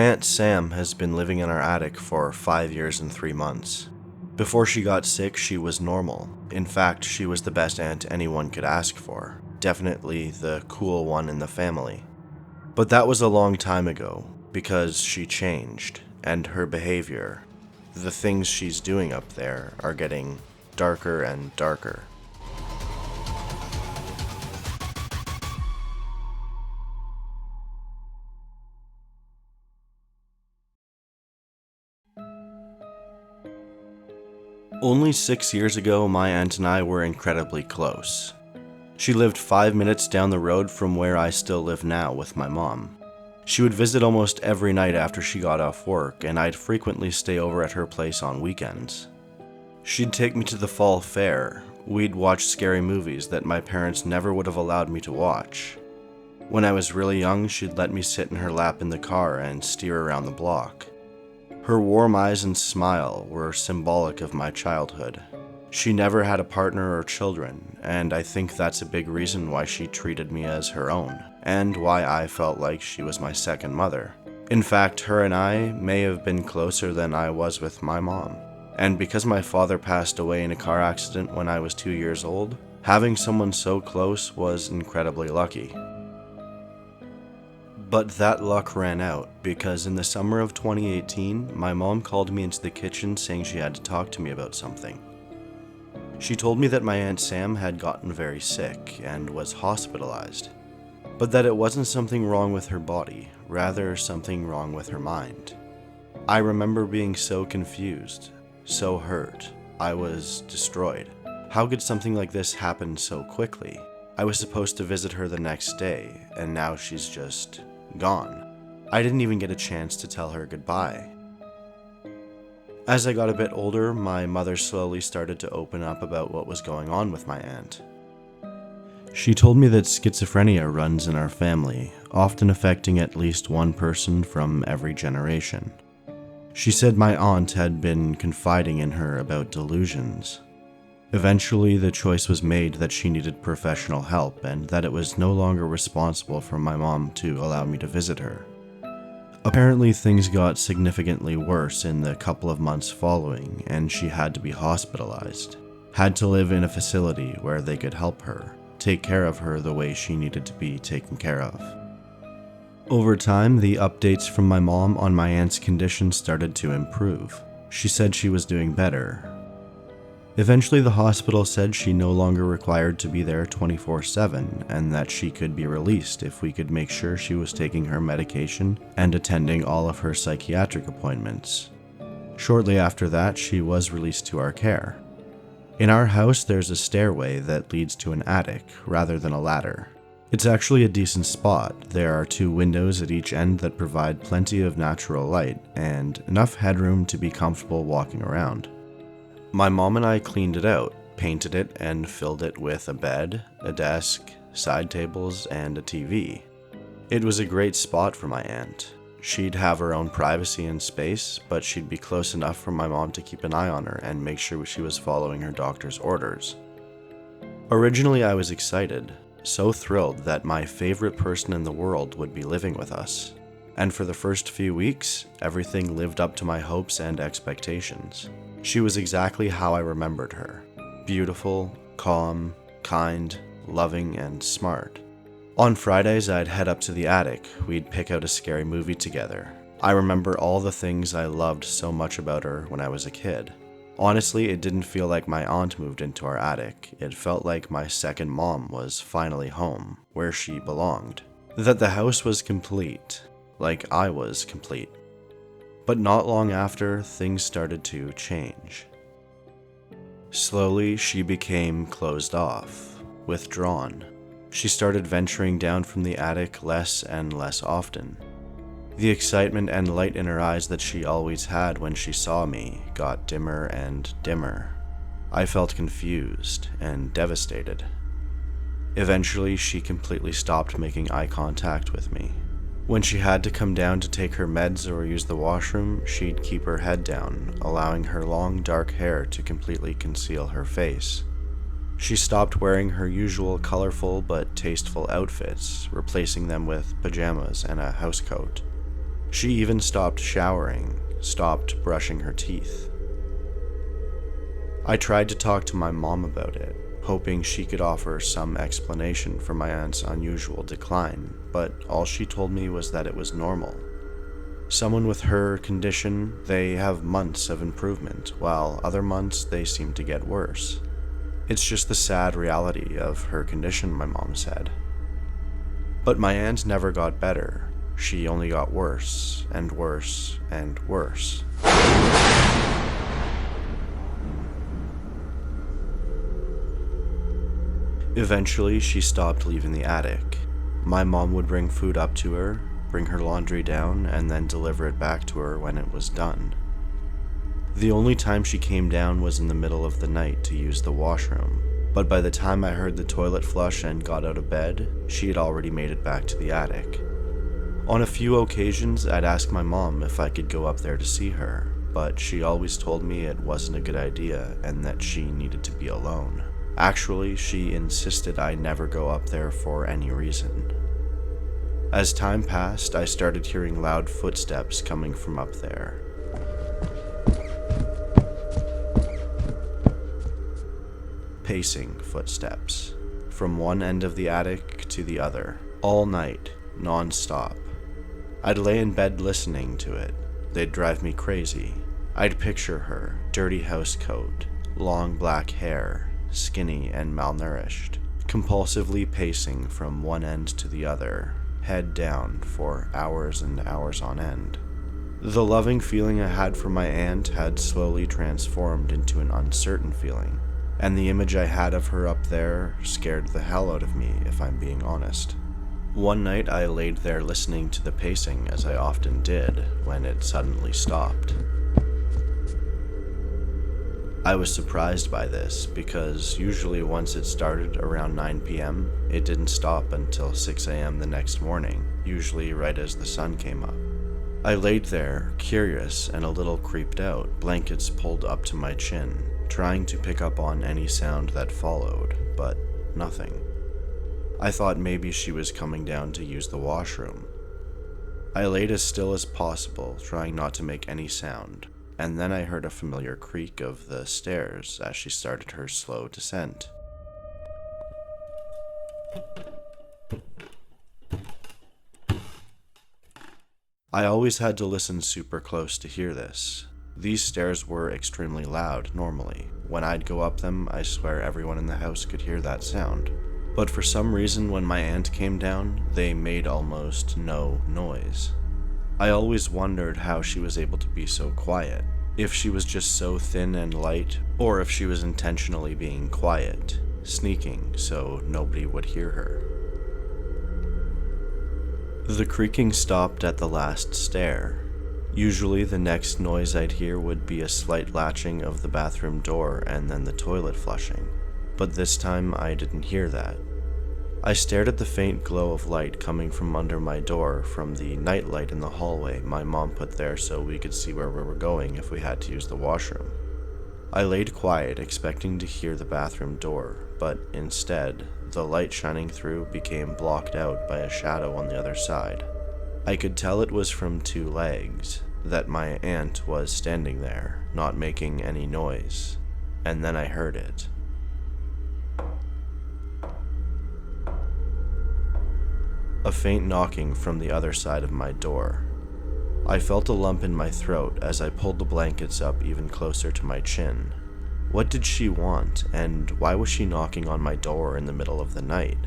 Aunt Sam has been living in our attic for 5 years and 3 months. Before she got sick, she was normal. In fact, she was the best aunt anyone could ask for. Definitely the cool one in the family. But that was a long time ago, because she changed, and her behavior, the things she's doing up there, are getting darker and darker. Only 6 years ago, my aunt and I were incredibly close. She lived 5 minutes down the road from where I still live now with my mom. She would visit almost every night after she got off work, and I'd frequently stay over at her place on weekends. She'd take me to the fall fair. We'd watch scary movies that my parents never would have allowed me to watch. When I was really young, she'd let me sit in her lap in the car and steer around the block. Her warm eyes and smile were symbolic of my childhood. She never had a partner or children, and I think that's a big reason why she treated me as her own, and why I felt like she was my second mother. In fact, her and I may have been closer than I was with my mom. And because my father passed away in a car accident when I was 2 years old, having someone so close was incredibly lucky. But that luck ran out, because in the summer of 2018, my mom called me into the kitchen saying she had to talk to me about something. She told me that my Aunt Sam had gotten very sick and was hospitalized, but that it wasn't something wrong with her body, rather something wrong with her mind. I remember being so confused, so hurt. I was destroyed. How could something like this happen so quickly? I was supposed to visit her the next day, and now she's just gone. I didn't even get a chance to tell her goodbye. As I got a bit older, my mother slowly started to open up about what was going on with my aunt. She told me that schizophrenia runs in our family, often affecting at least one person from every generation. She said my aunt had been confiding in her about delusions. Eventually, the choice was made that she needed professional help and that it was no longer responsible for my mom to allow me to visit her. Apparently, things got significantly worse in the couple of months following, and she had to be hospitalized. Had to live in a facility where they could help her, take care of her the way she needed to be taken care of. Over time, the updates from my mom on my aunt's condition started to improve. She said she was doing better. Eventually, the hospital said she no longer required to be there 24/7 and that she could be released if we could make sure she was taking her medication and attending all of her psychiatric appointments. Shortly after that, she was released to our care. In our house, there's a stairway that leads to an attic rather than a ladder. It's actually a decent spot. There are 2 windows at each end that provide plenty of natural light and enough headroom to be comfortable walking around. My mom and I cleaned it out, painted it, and filled it with a bed, a desk, side tables, and a TV. It was a great spot for my aunt. She'd have her own privacy and space, but she'd be close enough for my mom to keep an eye on her and make sure she was following her doctor's orders. Originally, I was excited, so thrilled that my favorite person in the world would be living with us. And for the first few weeks, everything lived up to my hopes and expectations. She was exactly how I remembered her. Beautiful, calm, kind, loving, and smart. On Fridays, I'd head up to the attic. We'd pick out a scary movie together. I remember all the things I loved so much about her when I was a kid. Honestly, it didn't feel like my aunt moved into our attic. It felt like my second mom was finally home, where she belonged. That the house was complete, like I was complete. But not long after, things started to change. Slowly, she became closed off, withdrawn. She started venturing down from the attic less and less often. The excitement and light in her eyes that she always had when she saw me got dimmer and dimmer. I felt confused and devastated. Eventually, she completely stopped making eye contact with me. When she had to come down to take her meds or use the washroom, she'd keep her head down, allowing her long dark hair to completely conceal her face. She stopped wearing her usual colorful but tasteful outfits, replacing them with pajamas and a housecoat. She even stopped showering, stopped brushing her teeth. I tried to talk to my mom about it, hoping she could offer some explanation for my aunt's unusual decline, but all she told me was that it was normal. Someone with her condition, they have months of improvement, while other months they seem to get worse. It's just the sad reality of her condition, my mom said. But my aunt never got better. She only got worse and worse and worse. Eventually, she stopped leaving the attic. My mom would bring food up to her, bring her laundry down, and then deliver it back to her when it was done. The only time she came down was in the middle of the night to use the washroom, but by the time I heard the toilet flush and got out of bed, she had already made it back to the attic. On a few occasions, I'd ask my mom if I could go up there to see her, but she always told me it wasn't a good idea and that she needed to be alone. Actually, she insisted I never go up there for any reason. As time passed, I started hearing loud footsteps coming from up there. Pacing footsteps, from one end of the attic to the other, all night, non-stop. I'd lay in bed listening to it. They'd drive me crazy. I'd picture her, dirty housecoat, long black hair, skinny and malnourished, compulsively pacing from one end to the other, head down for hours and hours on end. The loving feeling I had for my aunt had slowly transformed into an uncertain feeling, and the image I had of her up there scared the hell out of me, if I'm being honest. One night I laid there listening to the pacing as I often did when it suddenly stopped. I was surprised by this because usually once it started around 9 p.m., it didn't stop until 6 a.m. the next morning, usually right as the sun came up. I laid there, curious and a little creeped out, blankets pulled up to my chin, trying to pick up on any sound that followed, but nothing. I thought maybe she was coming down to use the washroom. I laid as still as possible, trying not to make any sound, and then I heard a familiar creak of the stairs as she started her slow descent. I always had to listen super close to hear this. These stairs were extremely loud normally. When I'd go up them, I swear everyone in the house could hear that sound. But for some reason when my aunt came down, they made almost no noise. I always wondered how she was able to be so quiet. If she was just so thin and light, or if she was intentionally being quiet, sneaking so nobody would hear her. The creaking stopped at the last stair. Usually the next noise I'd hear would be a slight latching of the bathroom door and then the toilet flushing, but this time I didn't hear that. I stared at the faint glow of light coming from under my door from the nightlight in the hallway my mom put there so we could see where we were going if we had to use the washroom. I laid quiet, expecting to hear the bathroom door, but instead, the light shining through became blocked out by a shadow on the other side. I could tell it was from two legs, that my aunt was standing there, not making any noise, and then I heard it. A faint knocking from the other side of my door. I felt a lump in my throat as I pulled the blankets up even closer to my chin. What did she want, and why was she knocking on my door in the middle of the night?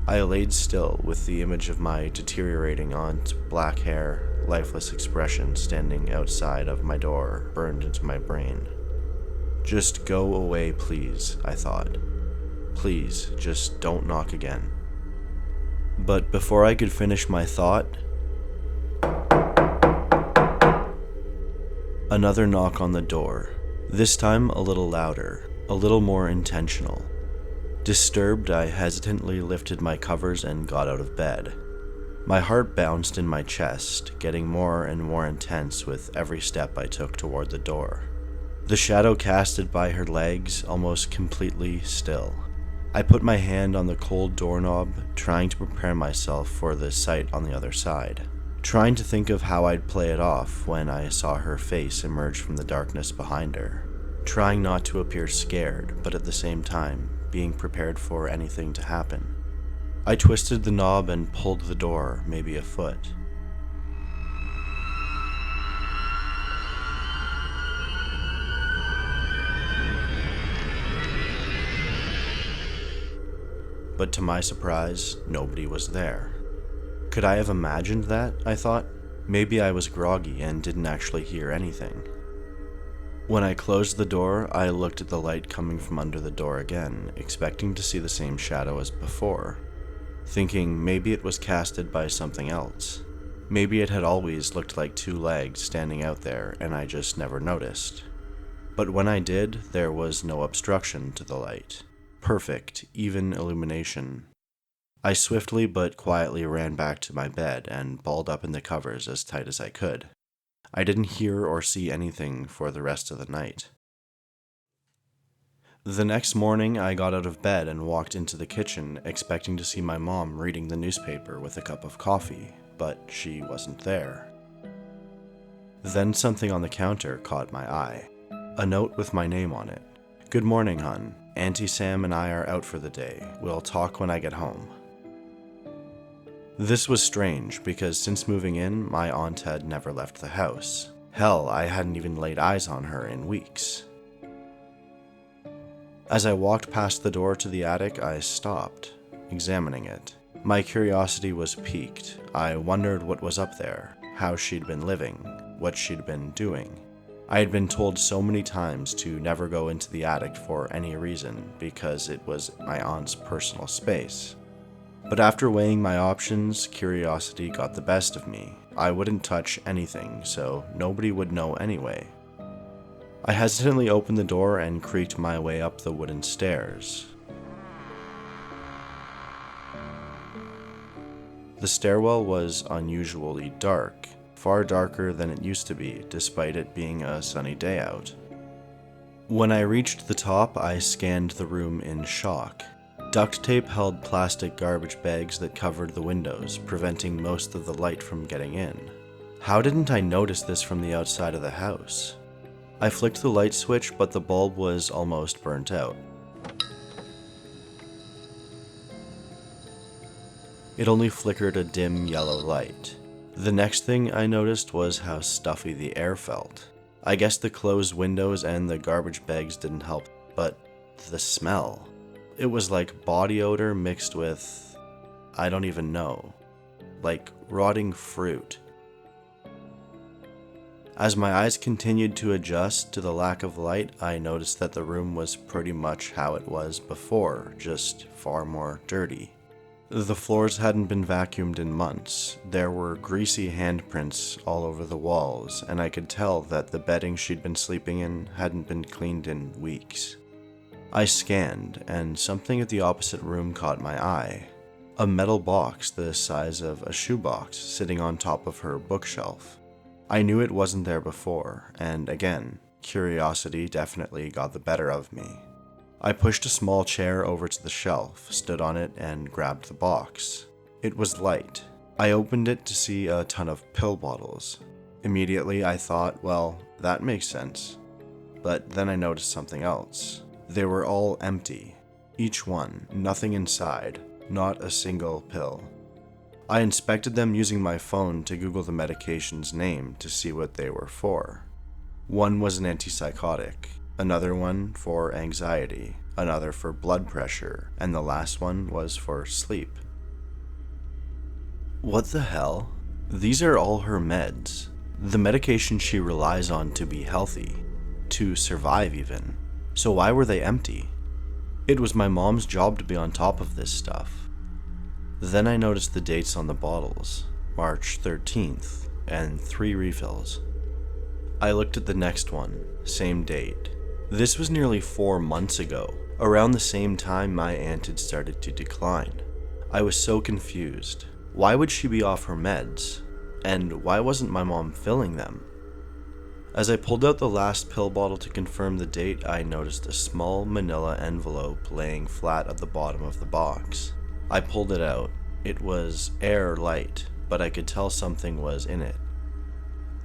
I laid still with the image of my deteriorating aunt, black hair, lifeless expression standing outside of my door burned into my brain. Just go away, please, I thought. Please, just don't knock again. But before I could finish my thought, another knock on the door, this time a little louder, a little more intentional. Disturbed, I hesitantly lifted my covers and got out of bed. My heart bounced in my chest, getting more and more intense with every step I took toward the door. The shadow casted by her legs almost completely still. I put my hand on the cold doorknob, trying to prepare myself for the sight on the other side. trying to think of how I'd play it off when I saw her face emerge from the darkness behind her, trying not to appear scared, but at the same time, being prepared for anything to happen. I twisted the knob and pulled the door maybe a foot. But to my surprise, nobody was there. Could I have imagined that, I thought? Maybe I was groggy and didn't actually hear anything. When I closed the door, I looked at the light coming from under the door again, expecting to see the same shadow as before, thinking maybe it was casted by something else. Maybe it had always looked like two legs standing out there and I just never noticed. But when I did, there was no obstruction to the light. Perfect, even illumination. I swiftly but quietly ran back to my bed and balled up in the covers as tight as I could. I didn't hear or see anything for the rest of the night. The next morning, I got out of bed and walked into the kitchen, expecting to see my mom reading the newspaper with a cup of coffee, but she wasn't there. Then something on the counter caught my eye. A note with my name on it. "Good morning, hun. Auntie Sam and I are out for the day. We'll talk when I get home." This was strange because since moving in, my aunt had never left the house. Hell, I hadn't even laid eyes on her in weeks. As I walked past the door to the attic, I stopped, examining it. My curiosity was piqued. I wondered what was up there, how she'd been living, what she'd been doing. I had been told so many times to never go into the attic for any reason because it was my aunt's personal space. But after weighing my options, curiosity got the best of me. I wouldn't touch anything, so nobody would know anyway. I hesitantly opened the door and creaked my way up the wooden stairs. The stairwell was unusually dark, far darker than it used to be, despite it being a sunny day out. When I reached the top, I scanned the room in shock. Duct tape held plastic garbage bags that covered the windows, preventing most of the light from getting in. How didn't I notice this from the outside of the house? I flicked the light switch, but the bulb was almost burnt out. It only flickered a dim yellow light. The next thing I noticed was how stuffy the air felt. I guess the closed windows and the garbage bags didn't help, but the smell. It was like body odor mixed with, I don't even know, like rotting fruit. As my eyes continued to adjust to the lack of light, I noticed that the room was pretty much how it was before, just far more dirty. The floors hadn't been vacuumed in months. There were greasy handprints all over the walls, and I could tell that the bedding she'd been sleeping in hadn't been cleaned in weeks. I scanned, and something at the opposite room caught my eye. A metal box the size of a shoebox sitting on top of her bookshelf. I knew it wasn't there before, and again, curiosity definitely got the better of me. I pushed a small chair over to the shelf, stood on it, and grabbed the box. It was light. I opened it to see a ton of pill bottles. Immediately I thought, well, that makes sense. But then I noticed something else. They were all empty. Each one, nothing inside, not a single pill. I inspected them using my phone to Google the medication's name to see what they were for. One was an antipsychotic, another one for anxiety, another for blood pressure, and the last one was for sleep. What the hell? These are all her meds. The medication she relies on to be healthy, to survive even. So why were they empty? It was my mom's job to be on top of this stuff. Then I noticed the dates on the bottles, March 13th, and 3 refills. I looked at the next one, same date. This was nearly 4 months ago, around the same time my aunt had started to decline. I was so confused. Why would she be off her meds? And why wasn't my mom filling them? As I pulled out the last pill bottle to confirm the date, I noticed a small manila envelope laying flat at the bottom of the box. I pulled it out. It was air light, but I could tell something was in it.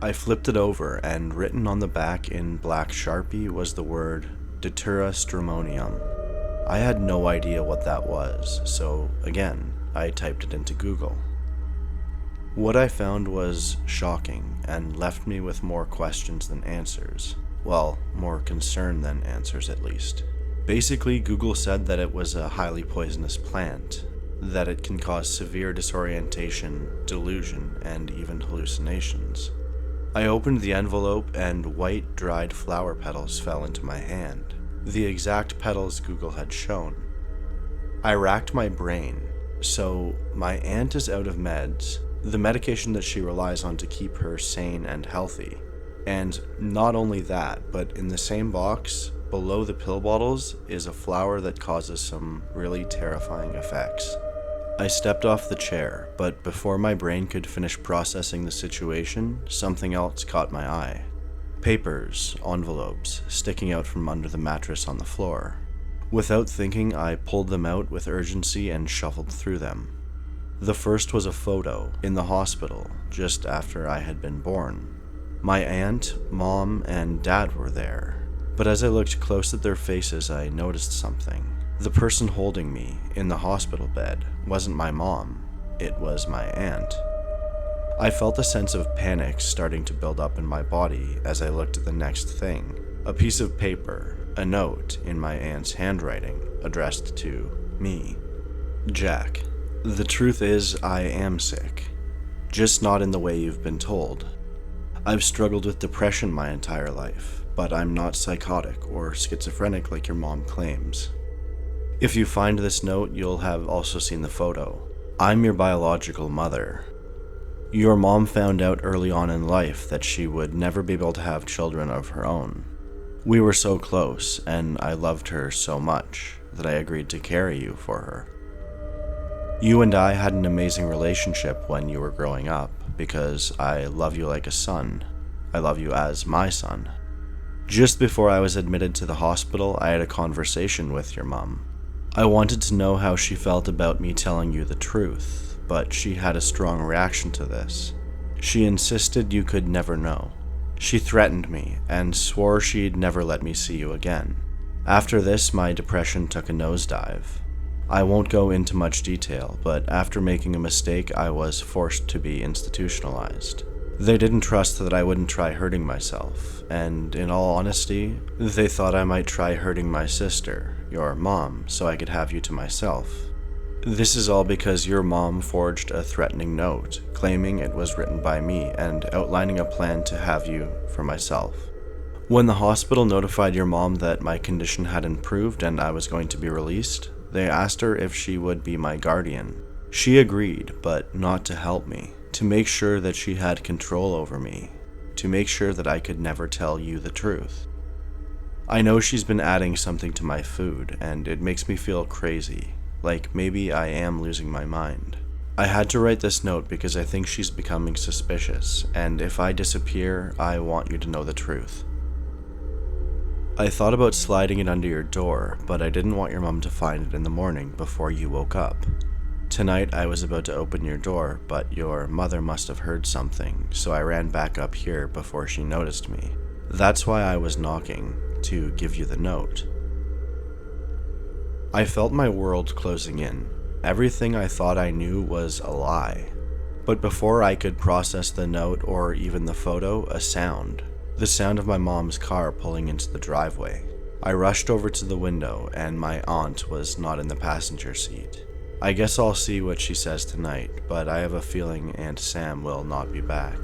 I flipped it over, and written on the back in black Sharpie was the word Datura stramonium. I had no idea what that was, so again, I typed it into Google. What I found was shocking and left me with more questions than answers. Well, more concern than answers at least. Basically, Google said that it was a highly poisonous plant, that it can cause severe disorientation, delusion, and even hallucinations. I opened the envelope and white dried flower petals fell into my hand, the exact petals Google had shown. I racked my brain. So, my aunt is out of meds, the medication that she relies on to keep her sane and healthy. And not only that, but in the same box, below the pill bottles, is a flower that causes some really terrifying effects. I stepped off the chair, but before my brain could finish processing the situation, something else caught my eye. Papers, envelopes, sticking out from under the mattress on the floor. Without thinking, I pulled them out with urgency and shuffled through them. The first was a photo in the hospital just after I had been born. My aunt, mom, and dad were there, but as I looked close at their faces, I noticed something. The person holding me in the hospital bed wasn't my mom, it was my aunt. I felt a sense of panic starting to build up in my body as I looked at the next thing. A piece of paper, a note in my aunt's handwriting, addressed to me. Jack, the truth is I am sick, just not in the way you've been told. I've struggled with depression my entire life, but I'm not psychotic or schizophrenic like your mom claims. If you find this note, you'll have also seen the photo. I'm your biological mother. Your mom found out early on in life that she would never be able to have children of her own. We were so close, and I loved her so much that I agreed to carry you for her. You and I had an amazing relationship when you were growing up, because I love you like a son. I love you as my son. Just before I was admitted to the hospital, I had a conversation with your mom. I wanted to know how she felt about me telling you the truth, but she had a strong reaction to this. She insisted you could never know. She threatened me and swore she'd never let me see you again. After this, my depression took a nosedive. I won't go into much detail, but after making a mistake, I was forced to be institutionalized. They didn't trust that I wouldn't try hurting myself, and in all honesty, they thought I might try hurting my sister, your mom, so I could have you to myself. This is all because your mom forged a threatening note, claiming it was written by me and outlining a plan to have you for myself. When the hospital notified your mom that my condition had improved and I was going to be released, they asked her if she would be my guardian. She agreed, but not to help me, to make sure that she had control over me, to make sure that I could never tell you the truth. I know she's been adding something to my food, and it makes me feel crazy, like maybe I am losing my mind. I had to write this note because I think she's becoming suspicious, and if I disappear, I want you to know the truth. I thought about sliding it under your door, but I didn't want your mom to find it in the morning before you woke up. Tonight I was about to open your door, but your mother must have heard something, so I ran back up here before she noticed me. That's why I was knocking, to give you the note. I felt my world closing in. Everything I thought I knew was a lie. But before I could process the note or even the photo, a sound. The sound of my mom's car pulling into the driveway. I rushed over to the window, and my aunt was not in the passenger seat. I guess I'll see what she says tonight, but I have a feeling Aunt Sam will not be back.